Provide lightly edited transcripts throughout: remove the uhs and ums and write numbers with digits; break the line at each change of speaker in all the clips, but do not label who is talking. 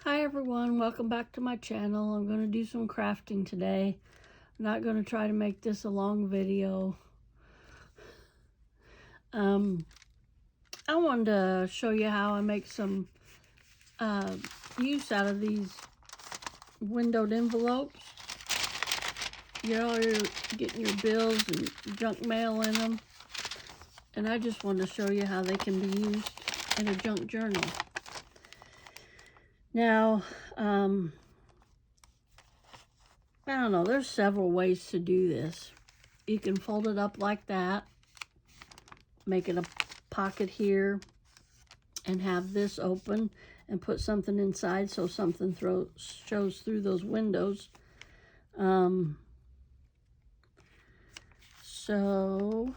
Hi everyone, welcome back to my channel. I'm going to do some crafting today. I'm not going to try to make this a long video. I wanted to show you how I make some use out of these windowed envelopes. You know, you're getting your bills and junk mail in them. And I just wanted to show you how they can be used in a junk journal. Now, I don't know, there's several ways to do this. You can fold it up like that, make it a pocket here, and have this open and put something inside so something shows through those windows. So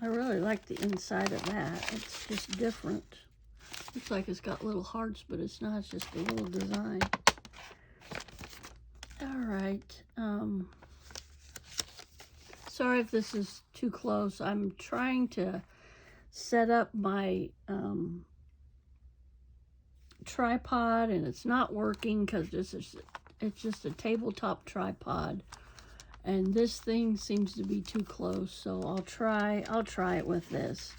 I really like the inside of that. It's just different. Looks like it's got little hearts, but it's not. It's just a little design. All right. Sorry if this is too close. I'm trying to set up my tripod, and it's not working because it's just a tabletop tripod, and this thing seems to be too close. So I'll try it with this.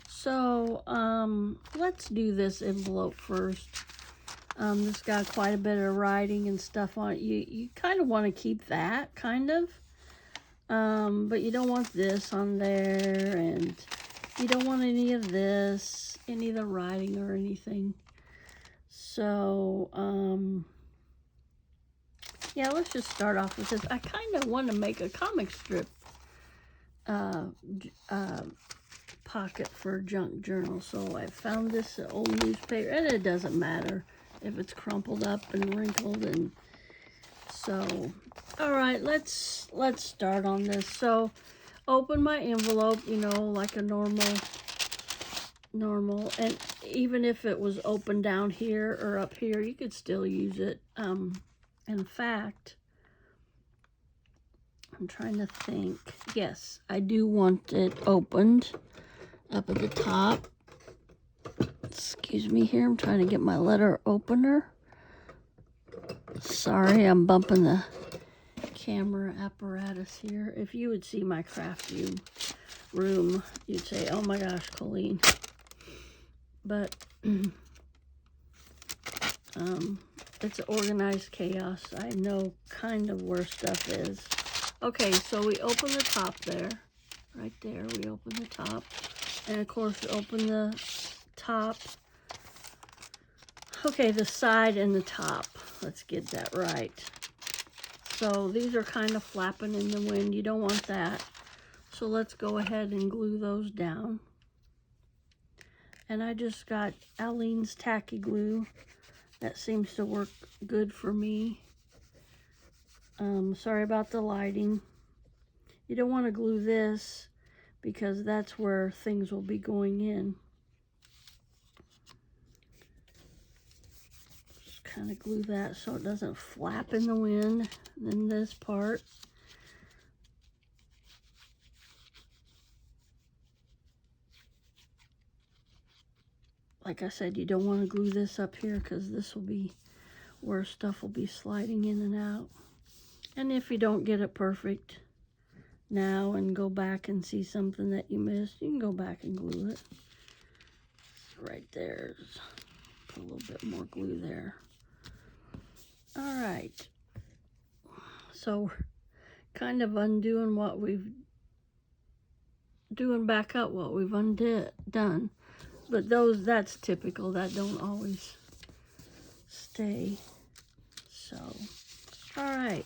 So let's do this envelope first. This got quite a bit of writing and stuff on it. You kind of want to keep that, kind of. But you don't want this on there, and you don't want any of this, any of the writing or anything. So, yeah, let's just start off with this. I kind of want to make a comic strip pocket for a junk journal. So I found this old newspaper, and it doesn't matter if it's crumpled up and wrinkled. And so, all right, let's start on this. So open my envelope, you know, like a normal, and even if it was open down here or up here, you could still use it. In fact, I'm trying to think. Yes, I do want it opened up at the top. Excuse me here, I'm trying to get my letter opener. Sorry, I'm bumping the camera apparatus here. If you would see my craft room, you'd say, oh my gosh, Colleen. But it's organized chaos. I know kind of where stuff is. Okay, so we open the top there. Right there, we open the top. And of course, we open the top. Okay, the side and the top. Let's get that right. So these are kind of flapping in the wind. You don't want that. So let's go ahead and glue those down. And I just got Aleene's tacky glue. That seems to work good for me. Sorry about the lighting. You don't want to glue this because that's where things will be going in. Just kind of glue that so it doesn't flap in the wind. And then this part. Like I said, you don't want to glue this up here because this will be where stuff will be sliding in and out. And if you don't get it perfect now and go back and see something that you missed, you can go back and glue it. Right there. Put a little bit more glue there. All right. So we're kind of undoing what we've doing back up what we've done. But that's typical. That don't always stay. So, all right.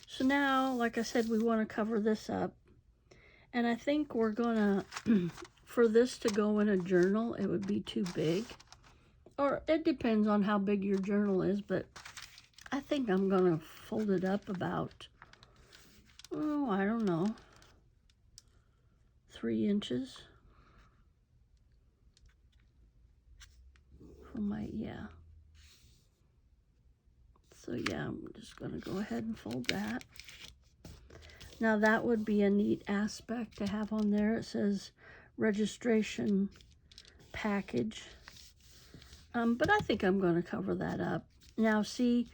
So now, like I said, we want to cover this up. And I think we're going to, for this to go in a journal, it would be too big. Or it depends on how big your journal is, but I think I'm going to fold it up about, oh, I don't know, 3 inches. Yeah. So yeah, I'm just going to go ahead and fold that. Now that would be a neat aspect to have on there. It says registration package. But I think I'm going to cover that up. Now see,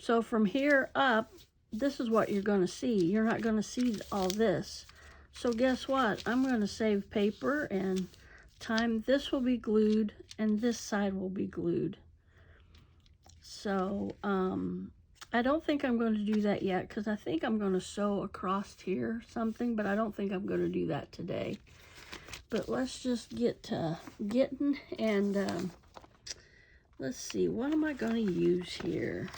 so from here up, this is what you're going to see. You're not going to see all this. So guess what? I'm going to save paper and time. This will be glued and this side will be glued. So I don't think I'm going to do that yet because I think I'm going to sew across here something, but I don't think I'm going to do that today. But let's just get to getting, and let's see, what am I going to use here?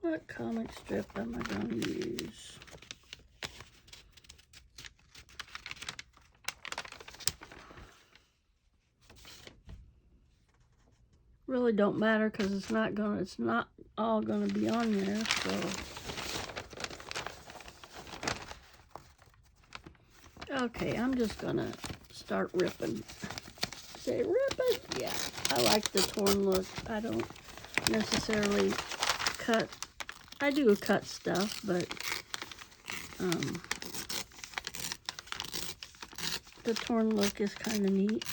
What comic strip am I going to use? Really don't matter because it's not all gonna be on there. So okay, I'm just gonna start ripping. Say rip it. Yeah, I like the torn look. I don't necessarily cut. I do cut stuff, but the torn look is kind of neat.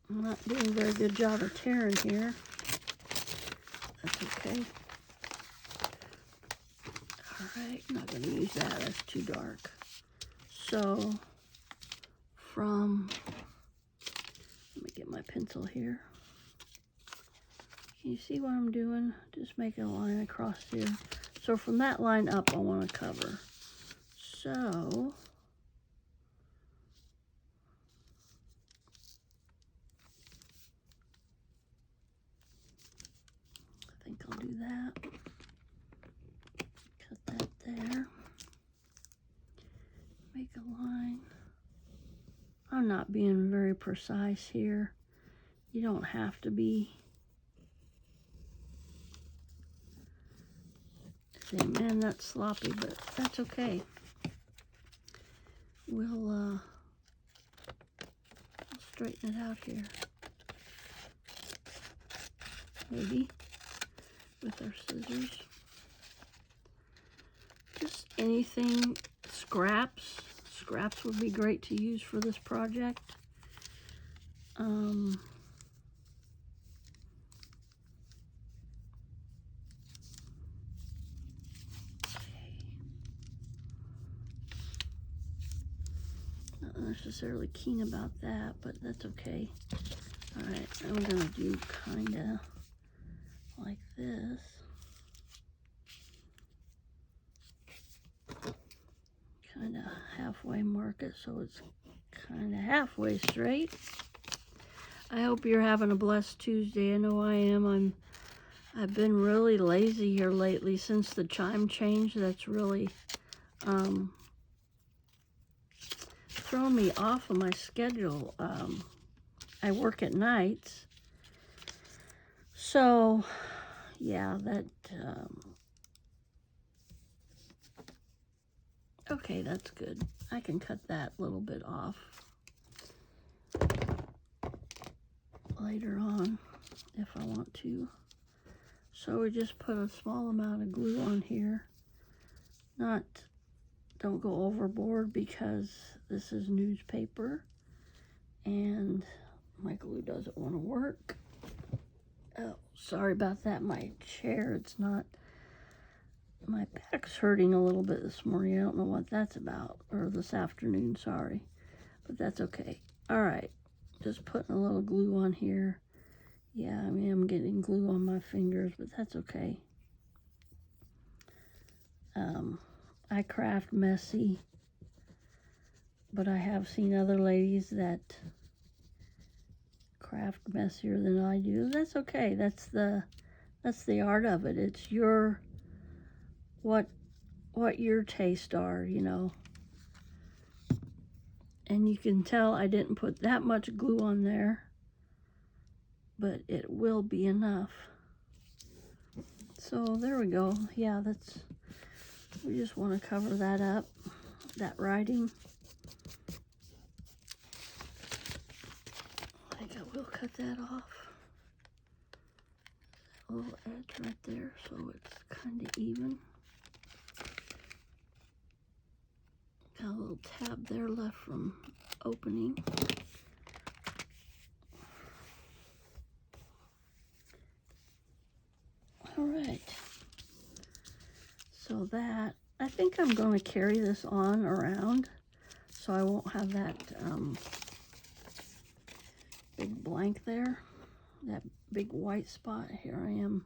I'm not doing a very good job of tearing here. That's okay. Alright, I'm not going to use that. That's too dark. So, let me get my pencil here. Can you see what I'm doing? Just making a line across here. So from that line up, I want to cover. So, I think I'll do that. Cut that there. Make a line. I'm not being very precise here. You don't have to be. See, man, that's sloppy, but that's okay. We'll straighten it out here. Maybe with our scissors. Just anything, scraps. Scraps would be great to use for this project. Not necessarily keen about that, but that's okay. Alright, I'm gonna do kinda like this. Kinda halfway mark it so it's kinda halfway straight. I hope you're having a blessed Tuesday. I know I am. I've been really lazy here lately since the chime change. That's really thrown me off of my schedule. I work at nights. So, yeah, that, okay, that's good. I can cut that little bit off later on if I want to. So we just put a small amount of glue on here. Don't go overboard because this is newspaper and my glue doesn't want to work. Oh, sorry about that. My chair, my back's hurting a little bit this morning. I don't know what that's about, or this afternoon, sorry, but that's okay. All right, just putting a little glue on here. Yeah, I mean, I'm getting glue on my fingers, but that's okay. I craft messy, but I have seen other ladies that craft messier than I do. That's okay. That's the art of it. It's what your tastes are, you know. And you can tell I didn't put that much glue on there, but it will be enough. So there we go. Yeah, we just want to cover that up, that writing. I think I will cut that off. a little edge right there so it's kind of even. Got a little tab there left from opening. All right. So that, I think I'm going to carry this on around so I won't have that big blank there, that big white spot. Here I am.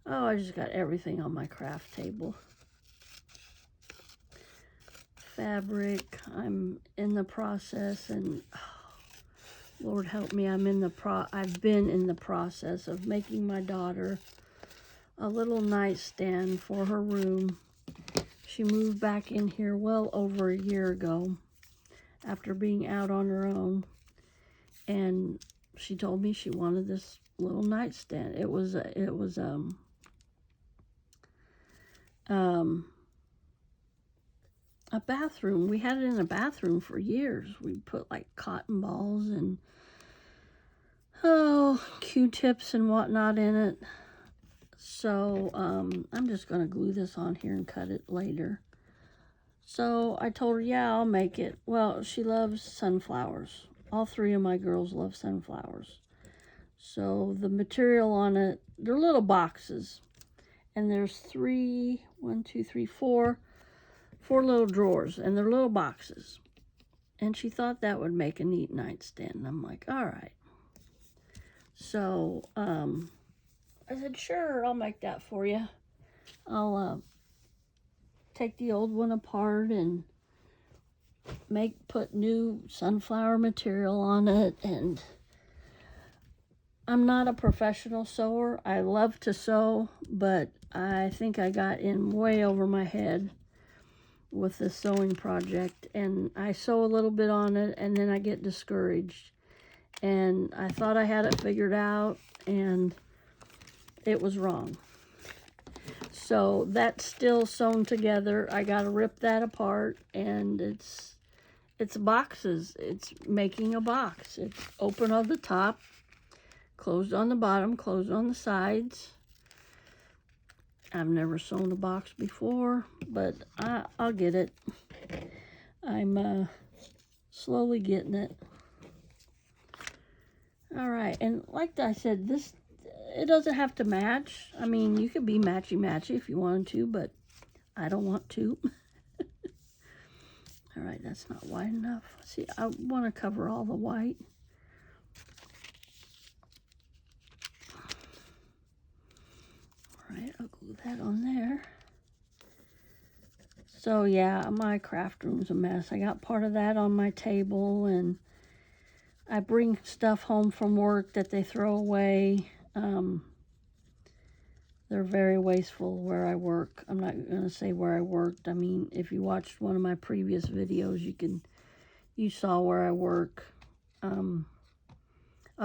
Oh, I just got everything on my craft table. Fabric, I'm in the process, and oh, Lord help me, I've been in the process of making my daughter a little nightstand for her room. She moved back in here well over a year ago after being out on her own, and she told me she wanted this little nightstand. It was a bathroom. We had it in a bathroom for years. We put like cotton balls and Q-tips and whatnot in it. So I'm just going to glue this on here and cut it later. So I told her, yeah, I'll make it. Well, she loves sunflowers. All three of my girls love sunflowers. So the material on it, they're little boxes. And there's four little drawers, and they're little boxes. And she thought that would make a neat nightstand. And I'm like, all right. So I said, sure, I'll make that for you. I'll take the old one apart and put new sunflower material on it. And I'm not a professional sewer. I love to sew, but I think I got in way over my head with this sewing project, and I sew a little bit on it and then I get discouraged, and I thought I had it figured out and it was wrong. So that's still sewn together. I got to rip that apart, and it's boxes. It's making a box. It's open on the top, closed on the bottom, closed on the sides. I've never sewn a box before, but I'll get it. I'm slowly getting it. All right, and like I said, it doesn't have to match. I mean, you could be matchy-matchy if you wanted to, but I don't want to. All right, that's not wide enough. See, I want to cover all the white. All right, I'll glue that on there. So yeah, my craft room's a mess. I got part of that on my table, and I bring stuff home from work that they throw away. They're very wasteful where I work. I'm not going to say where I worked. I mean, if you watched one of my previous videos, you saw where I work. I'll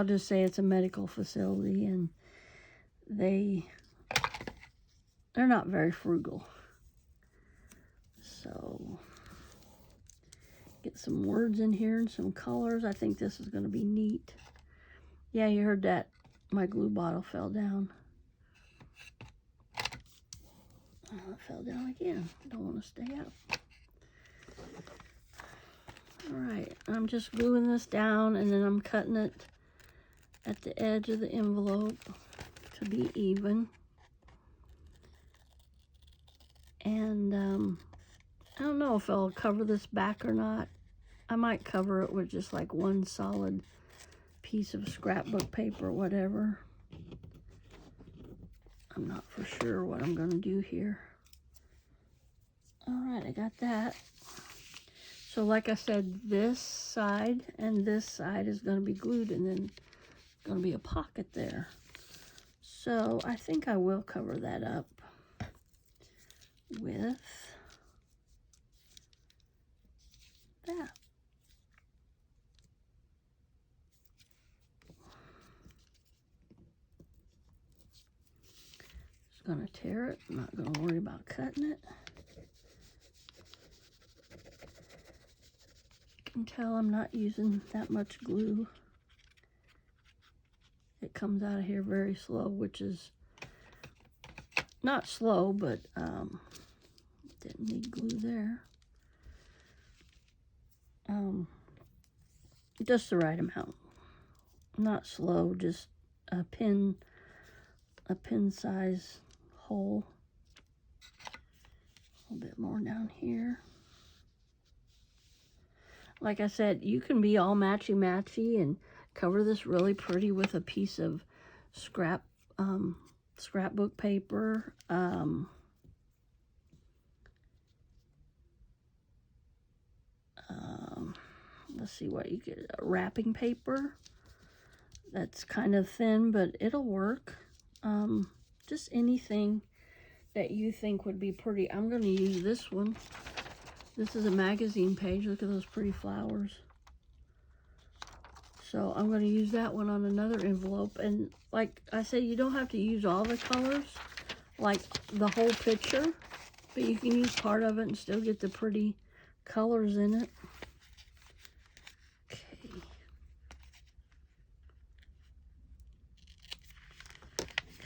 just say it's a medical facility, and they're not very frugal. So get some words in here and some colors. I think this is going to be neat. Yeah, you heard that. My glue bottle fell down. Oh, it fell down again. Don't want to stay up. All right, I'm just gluing this down, and then I'm cutting it at the edge of the envelope to be even. And I don't know if I'll cover this back or not. I might cover it with just like one solid piece of scrapbook paper or whatever. I'm not for sure what I'm going to do here. All right, I got that. So like I said, this side and this side is going to be glued, and then there's going to be a pocket there. So I think I will cover that up with that. Just going to tear it. I'm not going to worry about cutting it. You can tell I'm not using that much glue. It comes out of here very slow, which is not slow, but didn't need glue there. Just the right amount. Not slow, just a pin size hole. A little bit more down here. Like I said, you can be all matchy-matchy and cover this really pretty with a piece of scrapbook paper. Let's see what you get. Wrapping paper. That's kind of thin, but it'll work. Just anything that you think would be pretty. I'm going to use this one. This is a magazine page. Look at those pretty flowers. So I'm going to use that one on another envelope. And like I said, you don't have to use all the colors, like the whole picture, but you can use part of it and still get the pretty colors in it. Okay.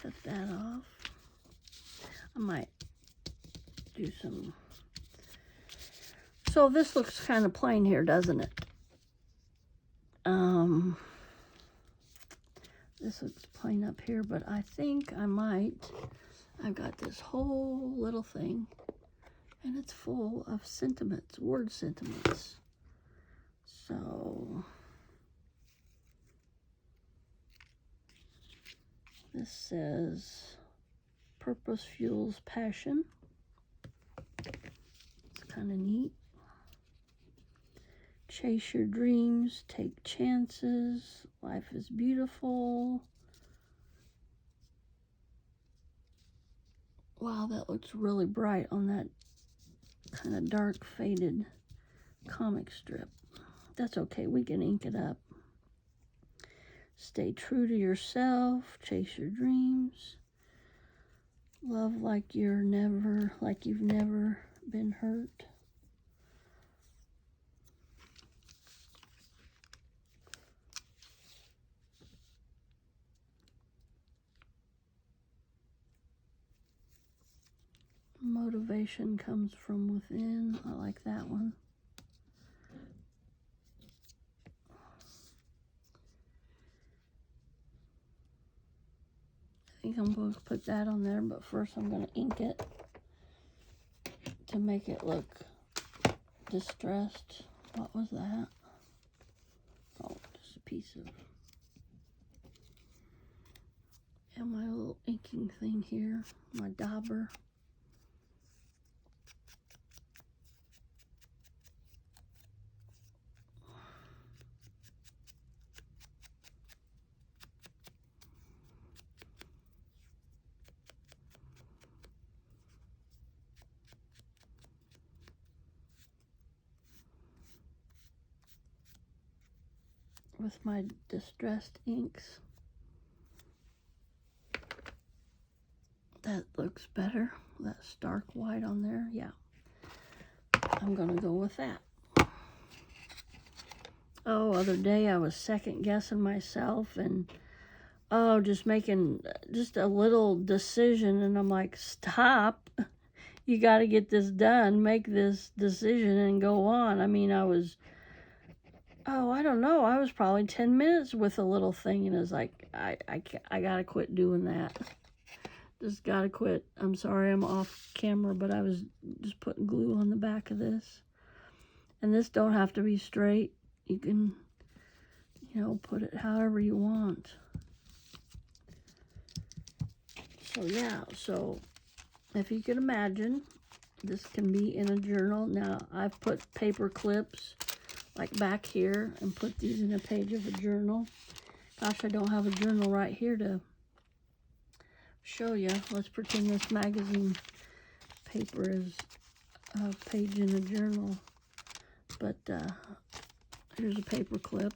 Cut that off. I might do some. So this looks kind of plain here, doesn't it? This looks plain up here, but I think I've got this whole little thing, and it's full of sentiments, word sentiments. So this says, purpose fuels passion. It's kind of neat. Chase your dreams, take chances, life is beautiful. Wow, that looks really bright on that kind of dark faded comic strip. That's okay, we can ink it up. Stay true to yourself, chase your dreams. Love like you've never been hurt. Motivation comes from within. I like that one. I think I'm going to put that on there, but first I'm going to ink it to make it look distressed. What was that? Oh, just a piece of... And my little inking thing here, my dauber. With my distressed inks. That looks better. That stark white on there. Yeah. I'm going to go with that. Oh, other day I was second guessing myself and just making just a little decision, and I'm like, stop. You got to get this done. Make this decision and go on. I mean, I don't know. I was probably 10 minutes with a little thing, and it was like, I got to quit doing that. Just got to quit. I'm sorry I'm off camera, but I was just putting glue on the back of this. And this don't have to be straight. You can, put it however you want. So, yeah. So, if you can imagine, this can be in a journal. Now, I've put paper clips like back here and put these in a page of a journal. Gosh, I don't have a journal right here to show you. Let's pretend this magazine paper is a page in a journal. But here's a paper clip.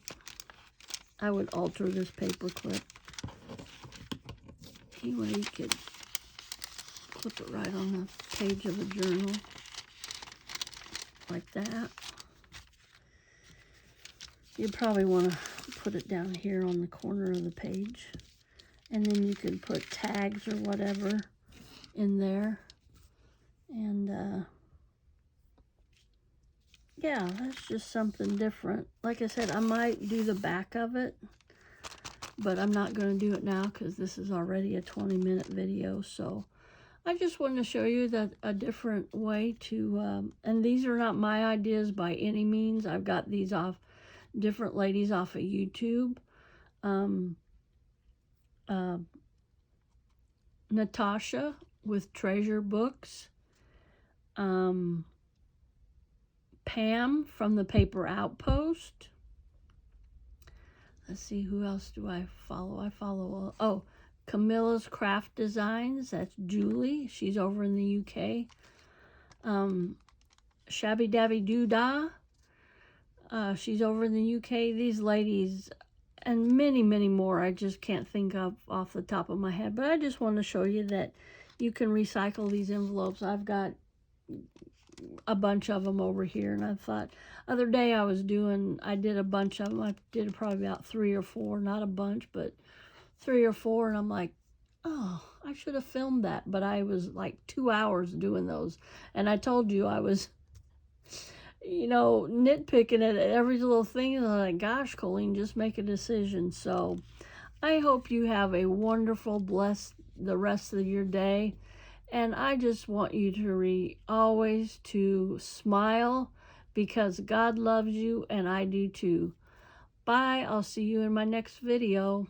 I would alter this paper clip. Anyway, you could clip it right on the page of a journal. Like that. You'd probably want to put it down here on the corner of the page. And then you could put tags or whatever in there. And yeah, that's just something different. Like I said, I might do the back of it, but I'm not going to do it now because this is already a 20-minute video. So I just wanted to show you that a different way to, and these are not my ideas by any means. I've got these off different ladies off of YouTube. Natasha with Treasure Books. Pam from the Paper Outpost. Let's see, who else do I follow? I follow, oh, Camilla's Craft Designs. That's Julie. She's over in the UK. Shabby Dabby Doodah. She's over in the UK. These ladies, and many, many more, I just can't think of off the top of my head. But I just want to show you that you can recycle these envelopes. I've got a bunch of them over here, and I thought other day I did a bunch of them. I did probably about 3 or 4, not a bunch, but 3 or 4, and I'm like, oh, I should have filmed that. But I was like 2 hours doing those, and I told you I was, you know, nitpicking at every little thing, and I'm like, gosh, Colleen, just make a decision. So I hope you have a wonderful, blessed the rest of your day. And I just want you to always to smile, because God loves you and I do too. Bye. I'll see you in my next video.